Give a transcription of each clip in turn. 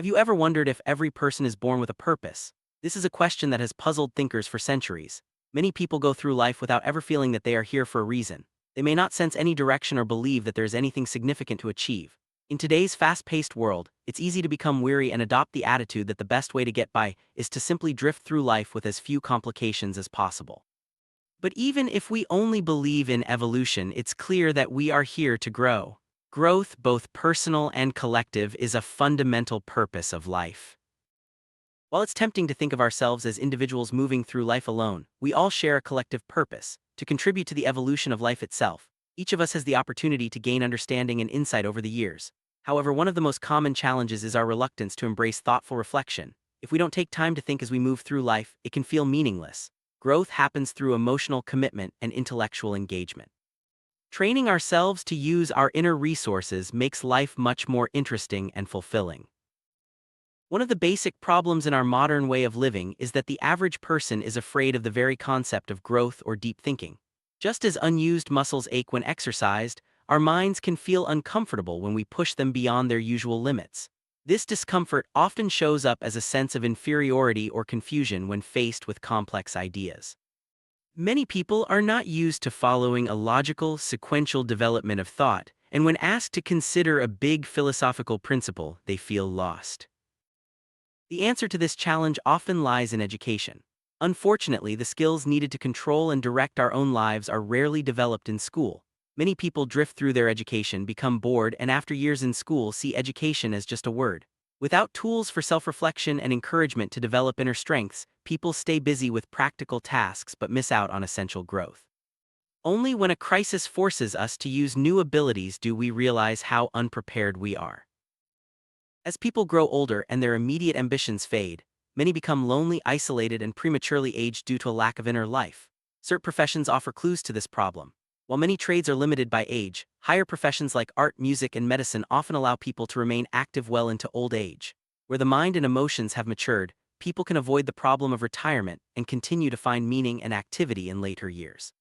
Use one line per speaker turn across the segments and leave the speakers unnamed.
Have you ever wondered if every person is born with a purpose? This is a question that has puzzled thinkers for centuries. Many people go through life without ever feeling that they are here for a reason. They may not sense any direction or believe that there is anything significant to achieve. In today's fast-paced world, it's easy to become weary and adopt the attitude that the best way to get by is to simply drift through life with as few complications as possible. But even if we only believe in evolution, it's clear that we are here to grow. Growth, both personal and collective, is a fundamental purpose of life. While it's tempting to think of ourselves as individuals moving through life alone, we all share a collective purpose: to contribute to the evolution of life itself. Each of us has the opportunity to gain understanding and insight over the years. However, one of the most common challenges is our reluctance to embrace thoughtful reflection. If we don't take time to think as we move through life, it can feel meaningless. Growth happens through emotional commitment and intellectual engagement. Training ourselves to use our inner resources makes life much more interesting and fulfilling. One of the basic problems in our modern way of living is that the average person is afraid of the very concept of growth or deep thinking. Just as unused muscles ache when exercised, our minds can feel uncomfortable when we push them beyond their usual limits. This discomfort often shows up as a sense of inferiority or confusion when faced with complex ideas. Many people are not used to following a logical, sequential development of thought, and when asked to consider a big philosophical principle, they feel lost. The answer to this challenge often lies in education. Unfortunately, the skills needed to control and direct our own lives are rarely developed in school. Many people drift through their education, become bored, and after years in school see education as just a word. Without tools for self-reflection and encouragement to develop inner strengths, people stay busy with practical tasks but miss out on essential growth. Only when a crisis forces us to use new abilities do we realize how unprepared we are. As people grow older and their immediate ambitions fade, many become lonely, isolated, and prematurely aged due to a lack of inner life. Certain professions offer clues to this problem. While many trades are limited by age, higher professions like art, music, and medicine often allow people to remain active well into old age. Where the mind and emotions have matured, people can avoid the problem of retirement and continue to find meaning and activity in later years.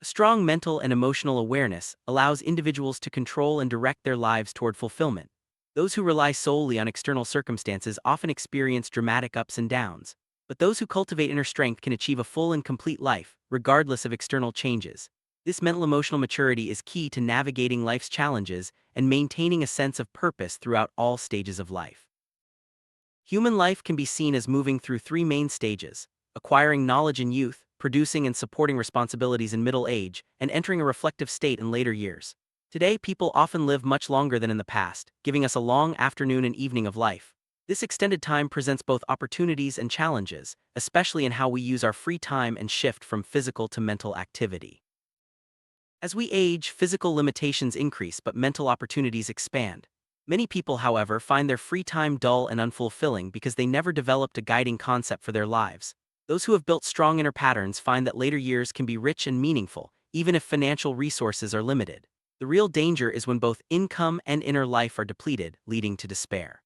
A strong mental and emotional awareness allows individuals to control and direct their lives toward fulfillment. Those who rely solely on external circumstances often experience dramatic ups and downs, but those who cultivate inner strength can achieve a full and complete life, regardless of external changes. This mental-emotional maturity is key to navigating life's challenges and maintaining a sense of purpose throughout all stages of life. Human life can be seen as moving through three main stages: acquiring knowledge in youth, producing and supporting responsibilities in middle age, and entering a reflective state in later years. Today, people often live much longer than in the past, giving us a long afternoon and evening of life. This extended time presents both opportunities and challenges, especially in how we use our free time and shift from physical to mental activity. As we age, physical limitations increase but mental opportunities expand. Many people, however, find their free time dull and unfulfilling because they never developed a guiding concept for their lives. Those who have built strong inner patterns find that later years can be rich and meaningful, even if financial resources are limited. The real danger is when both income and inner life are depleted, leading to despair.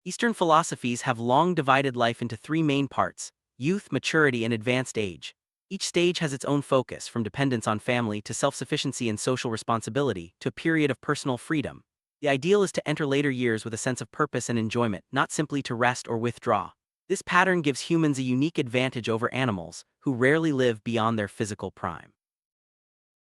Eastern philosophies have long divided life into three main parts: youth, maturity, and advanced age. Each stage has its own focus, from dependence on family to self-sufficiency and social responsibility to a period of personal freedom. The ideal is to enter later years with a sense of purpose and enjoyment, not simply to rest or withdraw. This pattern gives humans a unique advantage over animals, who rarely live beyond their physical prime.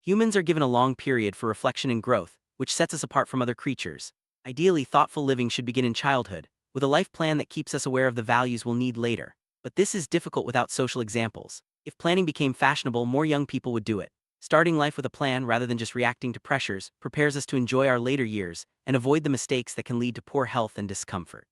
Humans are given a long period for reflection and growth, which sets us apart from other creatures. Ideally, thoughtful living should begin in childhood, with a life plan that keeps us aware of the values we'll need later. But this is difficult without social examples. If planning became fashionable, more young people would do it. Starting life with a plan rather than just reacting to pressures prepares us to enjoy our later years and avoid the mistakes that can lead to poor health and discomfort.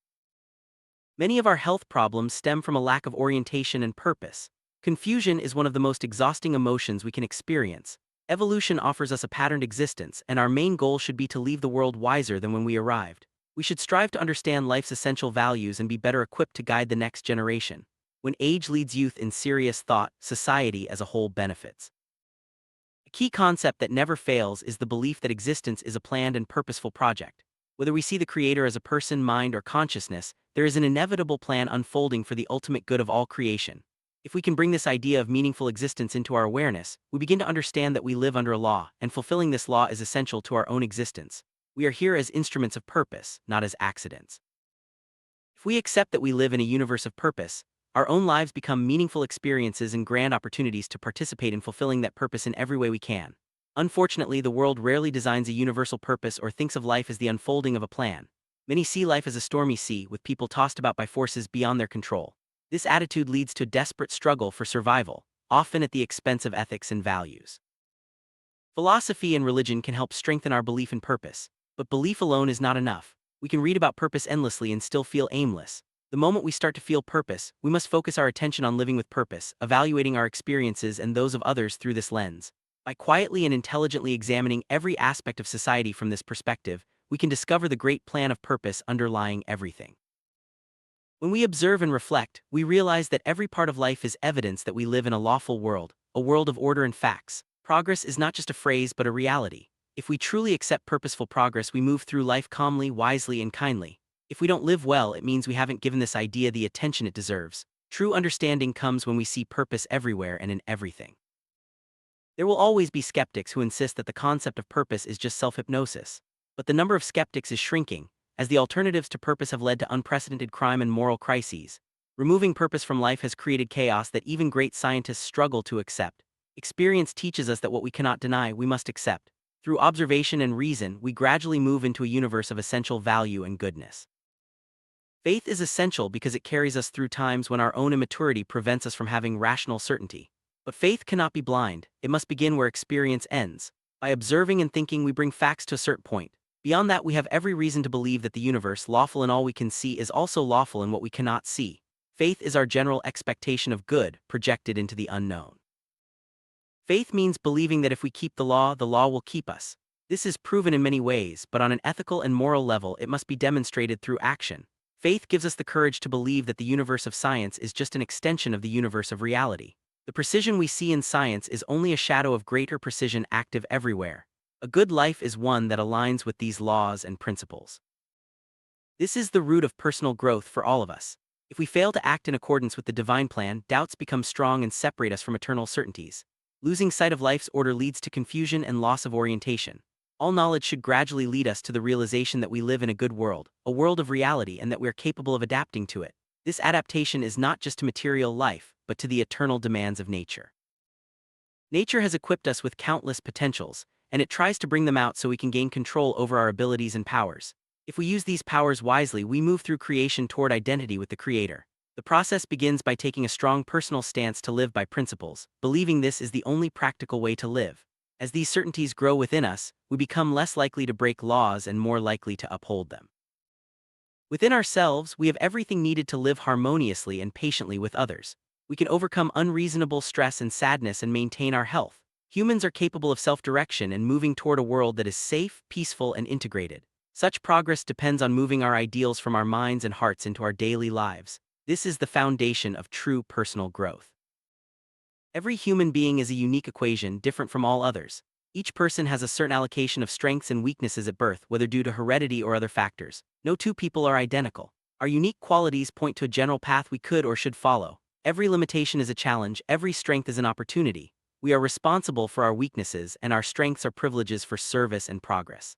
Many of our health problems stem from a lack of orientation and purpose. Confusion is one of the most exhausting emotions we can experience. Evolution offers us a patterned existence, and our main goal should be to leave the world wiser than when we arrived. We should strive to understand life's essential values and be better equipped to guide the next generation. When age leads youth in serious thought, society as a whole benefits. A key concept that never fails is the belief that existence is a planned and purposeful project. Whether we see the Creator as a person, mind, or consciousness, there is an inevitable plan unfolding for the ultimate good of all creation. If we can bring this idea of meaningful existence into our awareness, we begin to understand that we live under a law, and fulfilling this law is essential to our own existence. We are here as instruments of purpose, not as accidents. If we accept that we live in a universe of purpose, our own lives become meaningful experiences and grand opportunities to participate in fulfilling that purpose in every way we can. Unfortunately, the world rarely designs a universal purpose or thinks of life as the unfolding of a plan. Many see life as a stormy sea, with people tossed about by forces beyond their control. This attitude leads to a desperate struggle for survival, often at the expense of ethics and values. Philosophy and religion can help strengthen our belief in purpose, but belief alone is not enough. We can read about purpose endlessly and still feel aimless. The moment we start to feel purpose, we must focus our attention on living with purpose, evaluating our experiences and those of others through this lens. By quietly and intelligently examining every aspect of society from this perspective, we can discover the great plan of purpose underlying everything. When we observe and reflect, we realize that every part of life is evidence that we live in a lawful world, a world of order and facts. Progress is not just a phrase but a reality. If we truly accept purposeful progress, we move through life calmly, wisely, and kindly. If we don't live well, it means we haven't given this idea the attention it deserves. True understanding comes when we see purpose everywhere and in everything. There will always be skeptics who insist that the concept of purpose is just self-hypnosis. But the number of skeptics is shrinking, as the alternatives to purpose have led to unprecedented crime and moral crises. Removing purpose from life has created chaos that even great scientists struggle to accept. Experience teaches us that what we cannot deny, we must accept. Through observation and reason, we gradually move into a universe of essential value and goodness. Faith is essential because it carries us through times when our own immaturity prevents us from having rational certainty. But faith cannot be blind, it must begin where experience ends. By observing and thinking, we bring facts to a certain point. Beyond that, we have every reason to believe that the universe, lawful in all we can see, is also lawful in what we cannot see. Faith is our general expectation of good, projected into the unknown. Faith means believing that if we keep the law will keep us. This is proven in many ways, but on an ethical and moral level, it must be demonstrated through action. Faith gives us the courage to believe that the universe of science is just an extension of the universe of reality. The precision we see in science is only a shadow of greater precision active everywhere. A good life is one that aligns with these laws and principles. This is the root of personal growth for all of us. If we fail to act in accordance with the divine plan, doubts become strong and separate us from eternal certainties. Losing sight of life's order leads to confusion and loss of orientation. All knowledge should gradually lead us to the realization that we live in a good world, a world of reality, and that we are capable of adapting to it. This adaptation is not just to material life, but to the eternal demands of nature. Nature has equipped us with countless potentials, and it tries to bring them out so we can gain control over our abilities and powers. If we use these powers wisely, we move through creation toward identity with the Creator. The process begins by taking a strong personal stance to live by principles, believing this is the only practical way to live. As these certainties grow within us, we become less likely to break laws and more likely to uphold them. Within ourselves, we have everything needed to live harmoniously and patiently with others. We can overcome unreasonable stress and sadness and maintain our health. Humans are capable of self-direction and moving toward a world that is safe, peaceful, and integrated. Such progress depends on moving our ideals from our minds and hearts into our daily lives. This is the foundation of true personal growth. Every human being is a unique equation, different from all others. Each person has a certain allocation of strengths and weaknesses at birth, whether due to heredity or other factors. No two people are identical. Our unique qualities point to a general path we could or should follow. Every limitation is a challenge, every strength is an opportunity. We are responsible for our weaknesses, and our strengths are privileges for service and progress.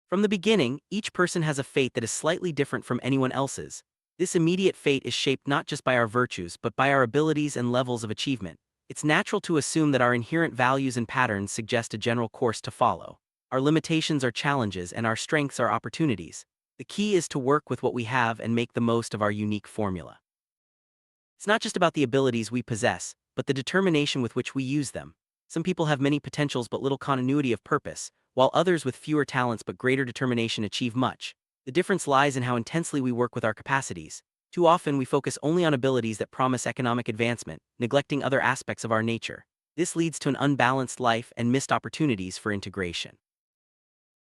From the beginning, each person has a fate that is slightly different from anyone else's. This immediate fate is shaped not just by our virtues but by our abilities and levels of achievement. It's natural to assume that our inherent values and patterns suggest a general course to follow. Our limitations are challenges and our strengths are opportunities. The key is to work with what we have and make the most of our unique formula. It's not just about the abilities we possess, but the determination with which we use them. Some people have many potentials but little continuity of purpose, while others with fewer talents but greater determination achieve much. The difference lies in how intensely we work with our capacities. Too often we focus only on abilities that promise economic advancement, neglecting other aspects of our nature. This leads to an unbalanced life and missed opportunities for integration.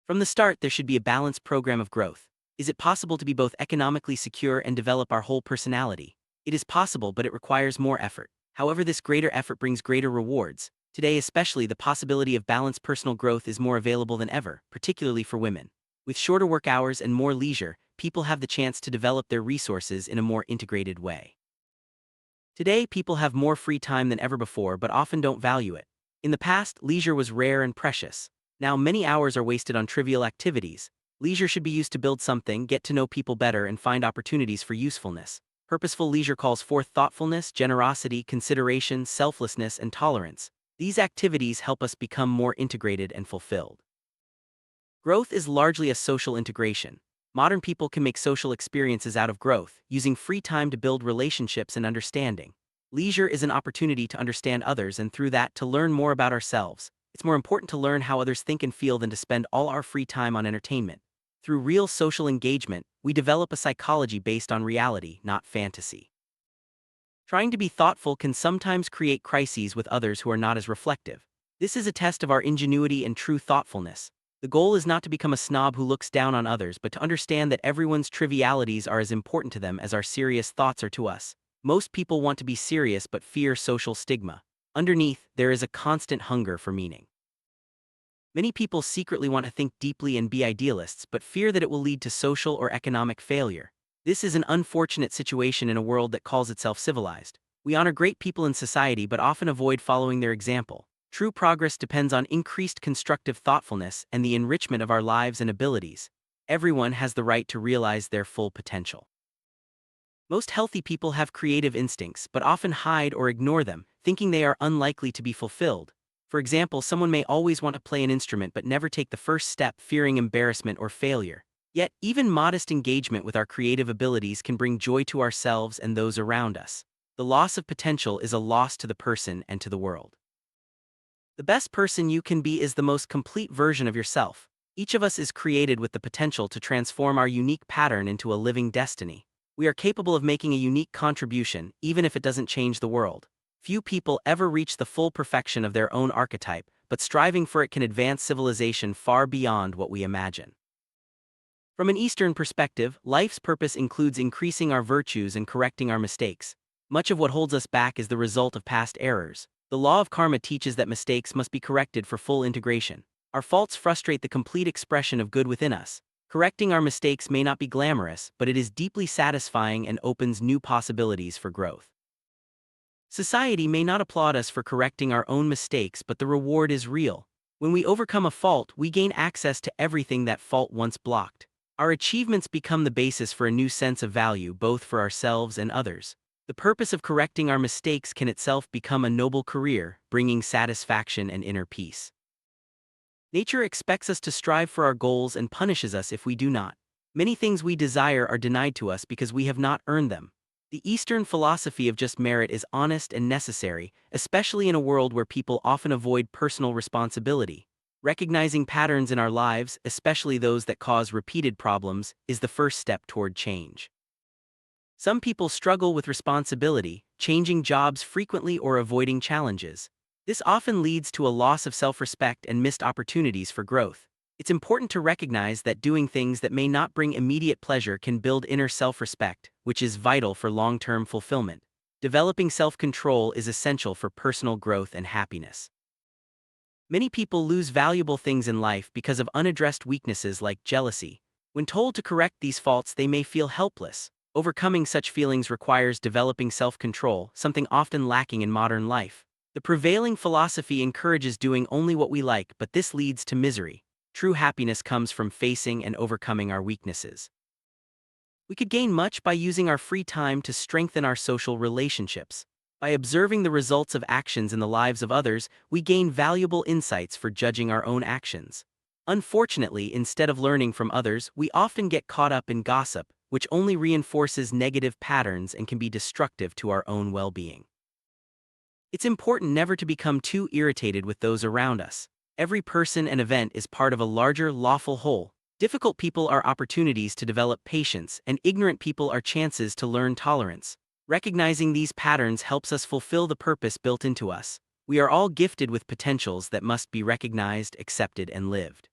From the start, there should be a balanced program of growth. Is it possible to be both economically secure and develop our whole personality? It is possible, but it requires more effort. However, this greater effort brings greater rewards. Today especially, the possibility of balanced personal growth is more available than ever, particularly for women. With shorter work hours and more leisure, people have the chance to develop their resources in a more integrated way. Today, people have more free time than ever before but often don't value it. In the past, leisure was rare and precious. Now, many hours are wasted on trivial activities. Leisure should be used to build something, get to know people better, and find opportunities for usefulness. Purposeful leisure calls forth thoughtfulness, generosity, consideration, selflessness, and tolerance. These activities help us become more integrated and fulfilled. Growth is largely a social integration. Modern people can make social experiences out of growth, using free time to build relationships and understanding. Leisure is an opportunity to understand others and through that to learn more about ourselves. It's more important to learn how others think and feel than to spend all our free time on entertainment. Through real social engagement, we develop a psychology based on reality, not fantasy. Trying to be thoughtful can sometimes create crises with others who are not as reflective. This is a test of our ingenuity and true thoughtfulness. The goal is not to become a snob who looks down on others, but to understand that everyone's trivialities are as important to them as our serious thoughts are to us. Most people want to be serious but fear social stigma. Underneath, there is a constant hunger for meaning. Many people secretly want to think deeply and be idealists, but fear that it will lead to social or economic failure. This is an unfortunate situation in a world that calls itself civilized. We honor great people in society but often avoid following their example. True progress depends on increased constructive thoughtfulness and the enrichment of our lives and abilities. Everyone has the right to realize their full potential. Most healthy people have creative instincts but often hide or ignore them, thinking they are unlikely to be fulfilled. For example, someone may always want to play an instrument but never take the first step, fearing embarrassment or failure. Yet, even modest engagement with our creative abilities can bring joy to ourselves and those around us. The loss of potential is a loss to the person and to the world. The best person you can be is the most complete version of yourself. Each of us is created with the potential to transform our unique pattern into a living destiny. We are capable of making a unique contribution, even if it doesn't change the world. Few people ever reach the full perfection of their own archetype, but striving for it can advance civilization far beyond what we imagine. From an Eastern perspective, life's purpose includes increasing our virtues and correcting our mistakes. Much of what holds us back is the result of past errors. The law of karma teaches that mistakes must be corrected for full integration. Our faults frustrate the complete expression of good within us. Correcting our mistakes may not be glamorous, but it is deeply satisfying and opens new possibilities for growth. Society may not applaud us for correcting our own mistakes, but the reward is real. When we overcome a fault, we gain access to everything that fault once blocked. Our achievements become the basis for a new sense of value, both for ourselves and others. The purpose of correcting our mistakes can itself become a noble career, bringing satisfaction and inner peace. Nature expects us to strive for our goals and punishes us if we do not. Many things we desire are denied to us because we have not earned them. The Eastern philosophy of just merit is honest and necessary, especially in a world where people often avoid personal responsibility. Recognizing patterns in our lives, especially those that cause repeated problems, is the first step toward change. Some people struggle with responsibility, changing jobs frequently or avoiding challenges. This often leads to a loss of self-respect and missed opportunities for growth. It's important to recognize that doing things that may not bring immediate pleasure can build inner self-respect, which is vital for long-term fulfillment. Developing self-control is essential for personal growth and happiness. Many people lose valuable things in life because of unaddressed weaknesses like jealousy. When told to correct these faults, they may feel helpless. Overcoming such feelings requires developing self-control, something often lacking in modern life. The prevailing philosophy encourages doing only what we like, but this leads to misery. True happiness comes from facing and overcoming our weaknesses. We could gain much by using our free time to strengthen our social relationships. By observing the results of actions in the lives of others, we gain valuable insights for judging our own actions. Unfortunately, instead of learning from others, we often get caught up in gossip, which only reinforces negative patterns and can be destructive to our own well-being. It's important never to become too irritated with those around us. Every person and event is part of a larger, lawful whole. Difficult people are opportunities to develop patience, and ignorant people are chances to learn tolerance. Recognizing these patterns helps us fulfill the purpose built into us. We are all gifted with potentials that must be recognized, accepted, and lived.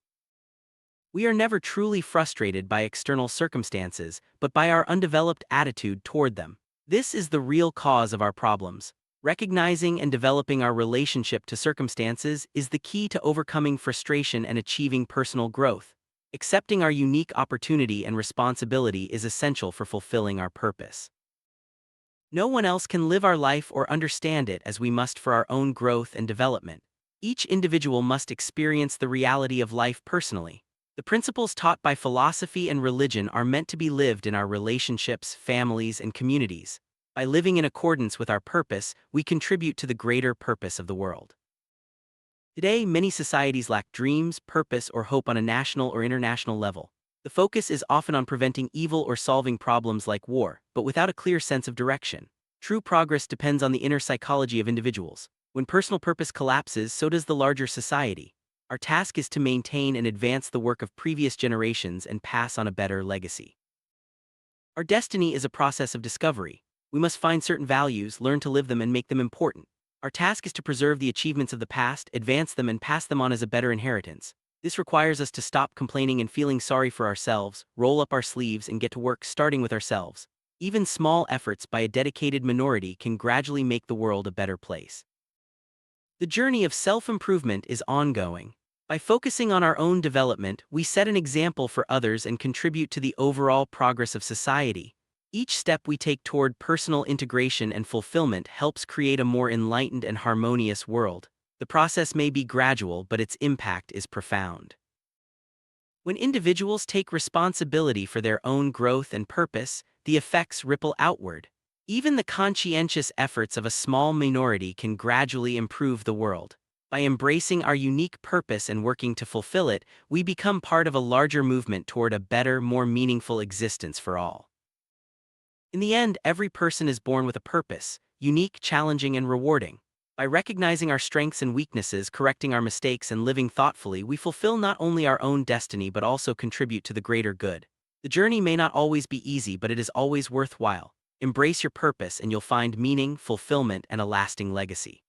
We are never truly frustrated by external circumstances, but by our undeveloped attitude toward them. This is the real cause of our problems. Recognizing and developing our relationship to circumstances is the key to overcoming frustration and achieving personal growth. Accepting our unique opportunity and responsibility is essential for fulfilling our purpose. No one else can live our life or understand it as we must for our own growth and development. Each individual must experience the reality of life personally. The principles taught by philosophy and religion are meant to be lived in our relationships, families, and communities. By living in accordance with our purpose, we contribute to the greater purpose of the world. Today, many societies lack dreams, purpose, or hope on a national or international level. The focus is often on preventing evil or solving problems like war, but without a clear sense of direction. True progress depends on the inner psychology of individuals. When personal purpose collapses, so does the larger society. Our task is to maintain and advance the work of previous generations and pass on a better legacy. Our destiny is a process of discovery. We must find certain values, learn to live them, and make them important. Our task is to preserve the achievements of the past, advance them, and pass them on as a better inheritance. This requires us to stop complaining and feeling sorry for ourselves, roll up our sleeves, and get to work starting with ourselves. Even small efforts by a dedicated minority can gradually make the world a better place. The journey of self-improvement is ongoing. By focusing on our own development, we set an example for others and contribute to the overall progress of society. Each step we take toward personal integration and fulfillment helps create a more enlightened and harmonious world. The process may be gradual, but its impact is profound. When individuals take responsibility for their own growth and purpose, the effects ripple outward. Even the conscientious efforts of a small minority can gradually improve the world. By embracing our unique purpose and working to fulfill it, we become part of a larger movement toward a better, more meaningful existence for all. In the end, every person is born with a purpose, unique, challenging, and rewarding. By recognizing our strengths and weaknesses, correcting our mistakes, and living thoughtfully, we fulfill not only our own destiny but also contribute to the greater good. The journey may not always be easy, but it is always worthwhile. Embrace your purpose and you'll find meaning, fulfillment, and a lasting legacy.